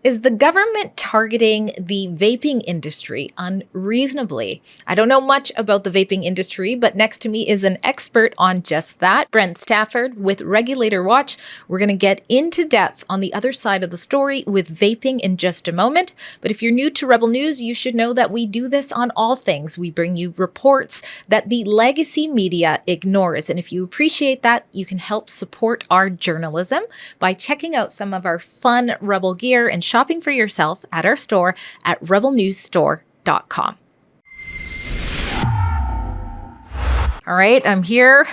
Is the government targeting the vaping industry unreasonably? I don't know much about the vaping industry, but next to me is an expert on just that, Brent Stafford with Regulator Watch. We're going to get into depth on the other side of the story with vaping in just a moment. But if you're new to Rebel News, you should know that we do this on all things. We bring you reports that the legacy media ignores. And if you appreciate that, you can help support our journalism by checking out some of our fun Rebel gear and shopping for yourself at our store at rebelnewsstore.com. All right, I'm here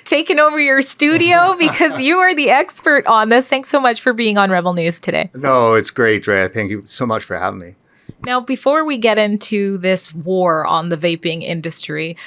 taking over your studio because you are the expert on this. Thanks so much for being on Rebel News today. No, it's great, Drea. Thank you so much for having me. Now, before we get into this war on the vaping industry,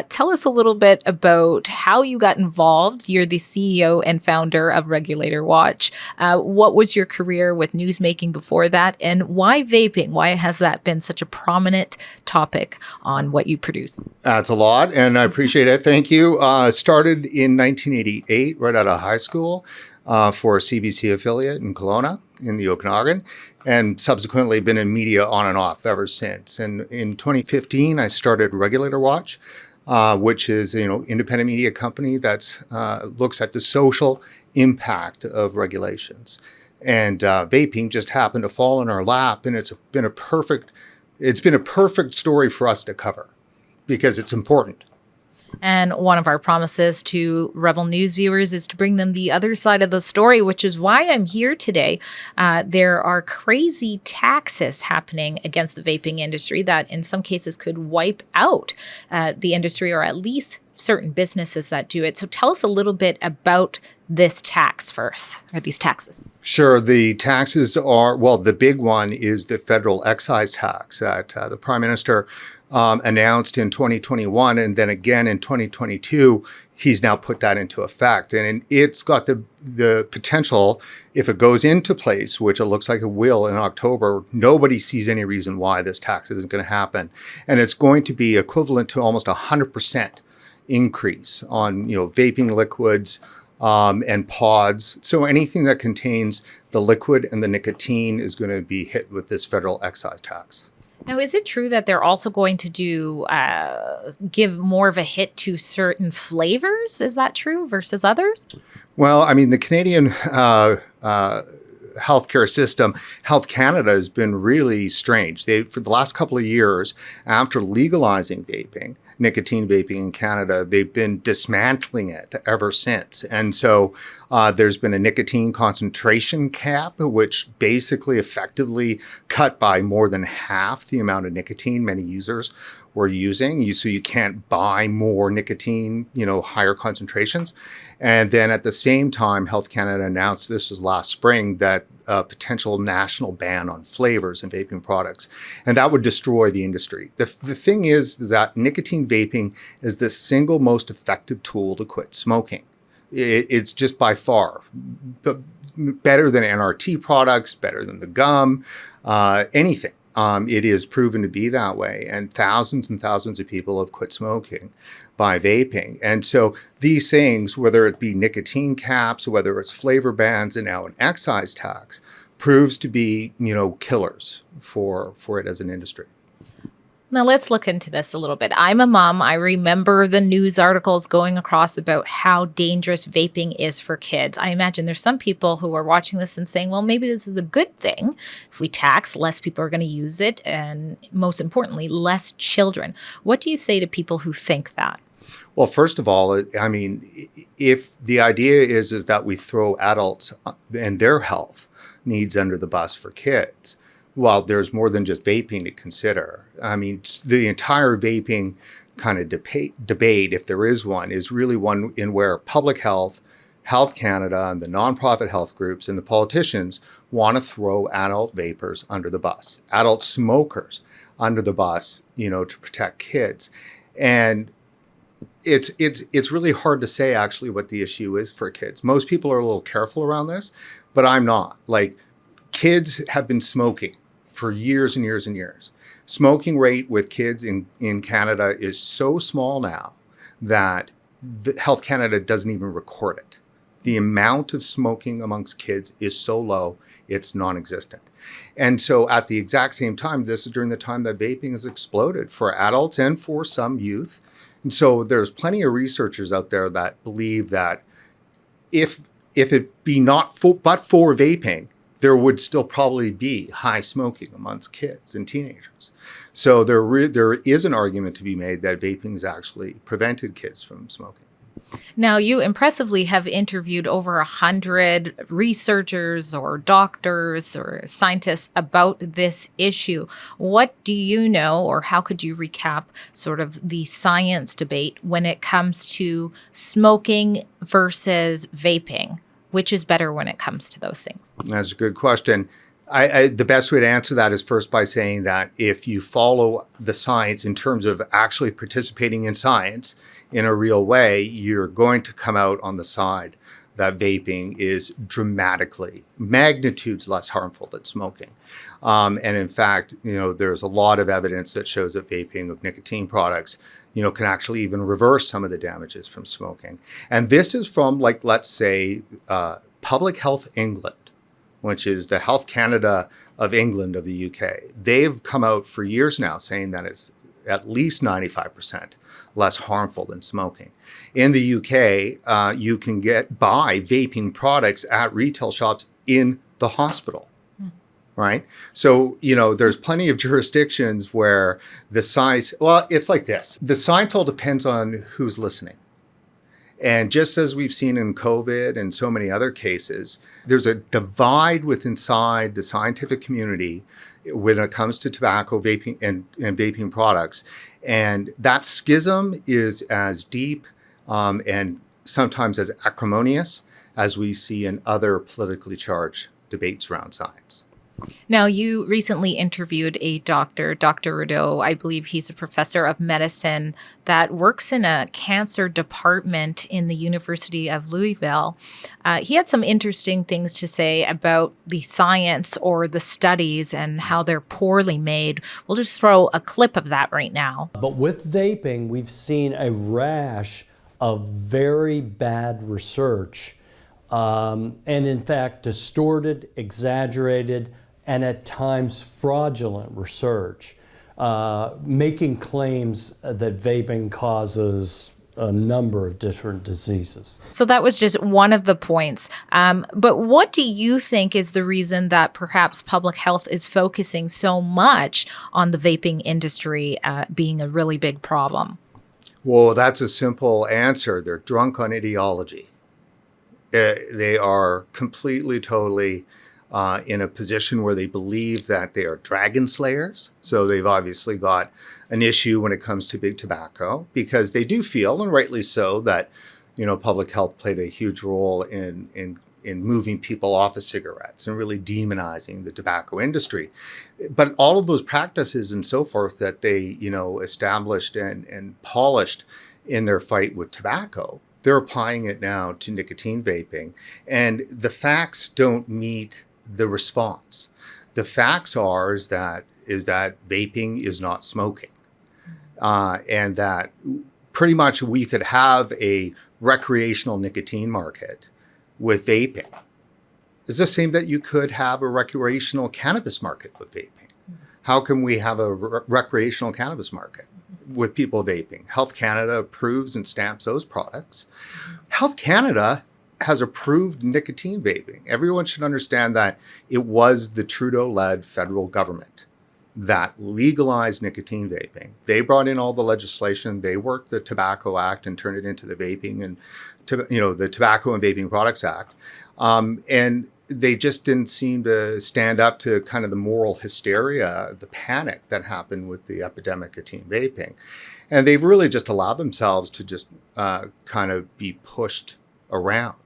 tell us a little bit about how you got involved. You're the CEO and founder of Regulator Watch. What was your career with newsmaking before that? And why vaping? Why has that been such a prominent topic on what you produce? That's a lot, and I appreciate it. Thank you. Started in 1988, right out of high school, for a CBC affiliate in Kelowna in the Okanagan, and subsequently been in media on and off ever since. And in 2015, I started Regulator Watch, which is independent media company that looks at the social impact of regulations. And vaping just happened to fall in our lap, and it's been a perfect story for us to cover because it's important. And one of our promises to Rebel News viewers is to bring them the other side of the story, which is why I'm here today. There are crazy taxes happening against the vaping industry that in some cases could wipe out the industry, or at least certain businesses that do it. So tell us a little bit about this tax first, or these taxes. Sure. The taxes are, well, the big one is the federal excise tax that the Prime Minister announced in 2021, and then again in 2022, he's now put that into effect. And it's got the potential, if it goes into place, which it looks like it will in October, nobody sees any reason why this tax isn't going to happen. And it's going to be equivalent to almost 100% increase on, vaping liquids, and pods. So anything that contains the liquid and the nicotine is going to be hit with this federal excise tax. Now, is it true that they're also going to give more of a hit to certain flavors? Is that true versus others? Well, I mean, the Canadian healthcare system, Health Canada, has been really strange. For the last couple of years, after legalizing vaping, nicotine vaping in Canada, they've been dismantling it ever since. And so there's been a nicotine concentration cap, which basically effectively cut by more than half the amount of nicotine many users were using. So you can't buy more nicotine, higher concentrations. And then at the same time, Health Canada announced, this was last spring, that a potential national ban on flavors in vaping products. And that would destroy the industry. The thing is that nicotine vaping is the single most effective tool to quit smoking. It's just by far better than NRT products, better than the gum, anything. It is proven to be that way. And thousands of people have quit smoking by vaping. And so these things, whether it be nicotine caps, whether it's flavor bans, and now an excise tax, proves to be, killers for it as an industry. Now, let's look into this a little bit. I'm a mom. I remember the news articles going across about how dangerous vaping is for kids. I imagine there's some people who are watching this and saying, well, maybe this is a good thing. If we tax, less people are going to use it. And most importantly, less children. What do you say to people who think that? Well, first of all, I mean, if the idea is that we throw adults and their health needs under the bus for kids, well, there's more than just vaping to consider. I mean, the entire vaping kind of debate, if there is one, is really one in where public health, Health Canada, and the nonprofit health groups and the politicians want to throw adult vapors under the bus, adult smokers under the bus, to protect kids. And it's really hard to say actually what the issue is for kids. Most people are a little careful around this, but I'm not. Like, kids have been smoking for years and years and years. Smoking rate with kids in Canada is so small now that Health Canada doesn't even record it. The amount of smoking amongst kids is so low, It's non-existent. And so at the exact same time, this is during the time that vaping has exploded for adults and for some youth. And so there's plenty of researchers out there that believe that if it be not but for vaping, there would still probably be high smoking amongst kids and teenagers. So there is an argument to be made that vaping has actually prevented kids from smoking. Now, you impressively have interviewed over 100 researchers or doctors or scientists about this issue. What do you know, or how could you recap sort of the science debate when it comes to smoking versus vaping? Which is better when it comes to those things? That's a good question. The best way to answer that is first by saying that if you follow the science in terms of actually participating in science in a real way, you're going to come out on the side that vaping is dramatically, magnitudes less harmful than smoking. And in fact, there's a lot of evidence that shows that vaping of nicotine products, can actually even reverse some of the damages from smoking. And this is from, let's say, Public Health England, which is the Health Canada of England of the UK. They've come out for years now saying that it's at least 95% less harmful than smoking. In the UK, you can buy vaping products at retail shops in the hospital, right? So, there's plenty of jurisdictions where the science, it's like this. The science all depends on who's listening. And just as we've seen in COVID and so many other cases, there's a divide inside the scientific community when it comes to tobacco, vaping, and vaping products. And that schism is as deep and sometimes as acrimonious as we see in other politically charged debates around science. Now, you recently interviewed a doctor, Dr. Rudow. I believe he's a professor of medicine that works in a cancer department in the University of Louisville. He had some interesting things to say about the science or the studies and how they're poorly made. We'll just throw a clip of that right now. But with vaping, we've seen a rash of very bad research and in fact, distorted, exaggerated, and at times fraudulent research, making claims that vaping causes a number of different diseases. So that was just one of the points. But what do you think is the reason that perhaps public health is focusing so much on the vaping industry being a really big problem? Well, that's a simple answer. They're drunk on ideology. They are completely, totally in a position where they believe that they are dragon slayers. So they've obviously got an issue when it comes to big tobacco, because they do feel, and rightly so, that public health played a huge role in moving people off of cigarettes and really demonizing the tobacco industry. But all of those practices and so forth that they established and polished in their fight with tobacco, they're applying it now to nicotine vaping, and the facts don't meet the response. The facts is that vaping is not smoking, and that pretty much we could have a recreational nicotine market with vaping. It's the same that you could have a recreational cannabis market with vaping. How can we have a recreational cannabis market with people vaping? Health Canada approves and stamps those products. Health Canada has approved nicotine vaping. Everyone should understand that it was the Trudeau-led federal government that legalized nicotine vaping. They brought in all the legislation. They worked the Tobacco Act and turned it into the Vaping and the Tobacco and Vaping Products Act. And they just didn't seem to stand up to kind of the moral hysteria, the panic that happened with the epidemic of teen vaping. And they've really just allowed themselves to just kind of be pushed around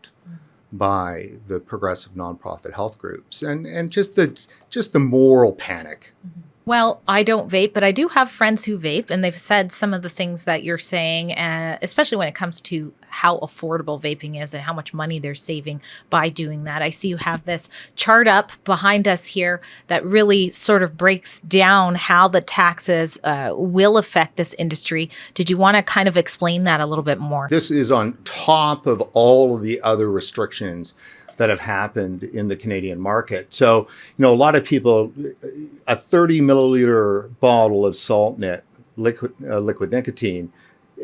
by the progressive nonprofit health groups and just the moral panic. Well, I don't vape, but I do have friends who vape, and they've said some of the things that you're saying, especially when it comes to how affordable vaping is and how much money they're saving by doing that. I see you have this chart up behind us here that really sort of breaks down how the taxes will affect this industry. Did you want to kind of explain that a little bit more? This is on top of all of the other restrictions that have happened in the Canadian market. So, a lot of people, a 30 milliliter bottle of salt net liquid nicotine,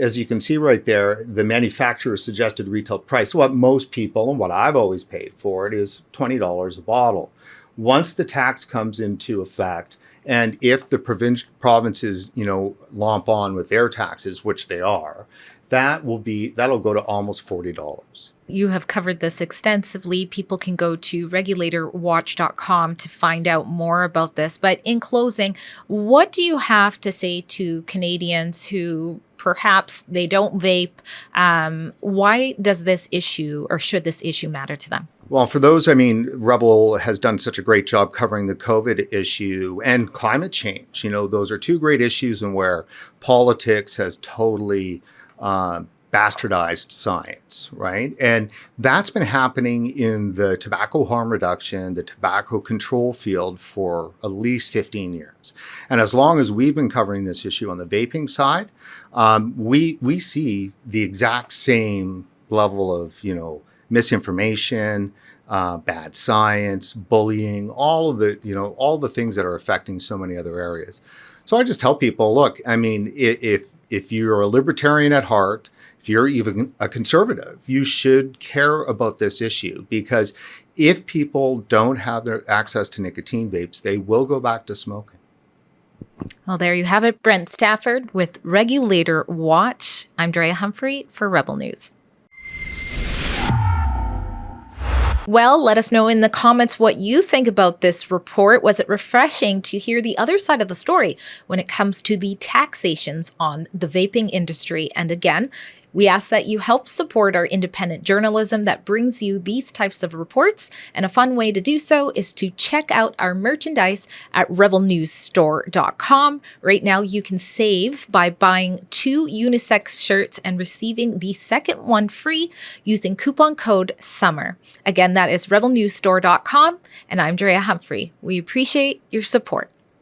as you can see right there, the manufacturer's suggested retail price, what most people and what I've always paid for it, is $20 a bottle. Once the tax comes into effect, and if the provinces, lomp on with their taxes, which they are, that'll go to almost $40. You have covered this extensively. People can go to regulatorwatch.com to find out more about this. But in closing, what do you have to say to Canadians who perhaps they don't vape? Why does this issue, or should this issue, matter to them? Well, for those, Rebel has done such a great job covering the COVID issue and climate change. Those are two great issues, and where politics has totally bastardized science, right? And that's been happening in the tobacco harm reduction, the tobacco control field for at least 15 years. And as long as we've been covering this issue on the vaping side, we see the exact same level of, misinformation, bad science, bullying, all the things that are affecting so many other areas. So I just tell people, look, if you're a libertarian at heart, if you're even a conservative, you should care about this issue, because if people don't have their access to nicotine vapes, they will go back to smoking. Well, there you have it. Brent Stafford with Regulator Watch. I'm Drea Humphrey for Rebel News. Well, let us know in the comments what you think about this report. Was it refreshing to hear the other side of the story when it comes to the taxations on the vaping industry? And again, we ask that you help support our independent journalism that brings you these types of reports. And a fun way to do so is to check out our merchandise at rebelnewsstore.com. Right now, you can save by buying 2 unisex shirts and receiving the second one free using coupon code SUMMER. Again, that is rebelnewsstore.com. And I'm Drea Humphrey. We appreciate your support.